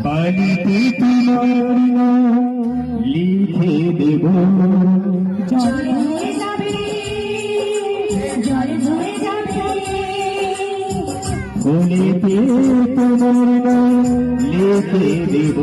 পানিতে তোমার নাম লিখে দেব। জলে ধরে যাবে, জলে ধরে যাবে, ফুলেতে তোমার নাম লিখে দেব।